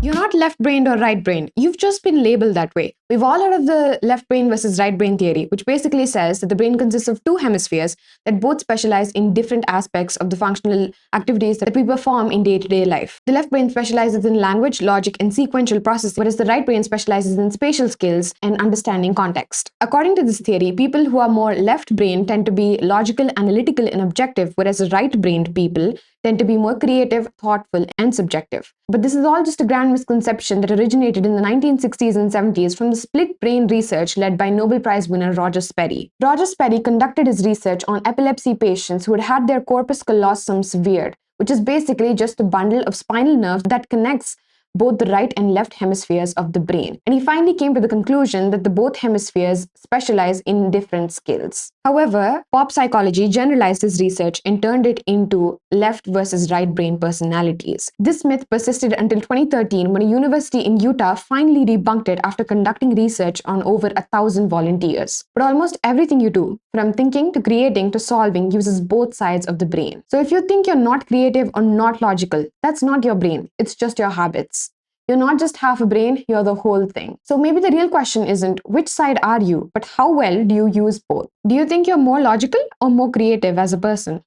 You're not left-brained or right-brained. You've just been labeled that way. We've all heard of the left brain versus right brain theory, which basically says that the brain consists of two hemispheres that both specialize in different aspects of the functional activities that we perform in day-to-day life. The left brain specializes in language, logic, and sequential processing, whereas the right brain specializes in spatial skills and understanding context. According to this theory, people who are more left-brained tend to be logical, analytical, and objective, whereas right-brained people tend to be more creative, thoughtful, and subjective. But this is all just a grand misconception that originated in the 1960s and 70s from the split brain research led by Nobel Prize winner Roger Sperry. Roger Sperry conducted his research on epilepsy patients who had their corpus callosum severed, which is basically just a bundle of spinal nerves that connects both the right and left hemispheres of the brain. And he finally came to the conclusion that the both hemispheres specialize in different skills. However, pop psychology generalized his research and turned it into left versus right brain personalities. This myth persisted until 2013 when a university in Utah finally debunked it after conducting research on over 1,000 volunteers. But almost everything you do, from thinking to creating to solving, uses both sides of the brain. So if you think you're not creative or not logical, that's not your brain, it's just your habits. You're not just half a brain, you're the whole thing. So maybe the real question isn't which side are you, but how well do you use both? Do you think you're more logical or more creative as a person?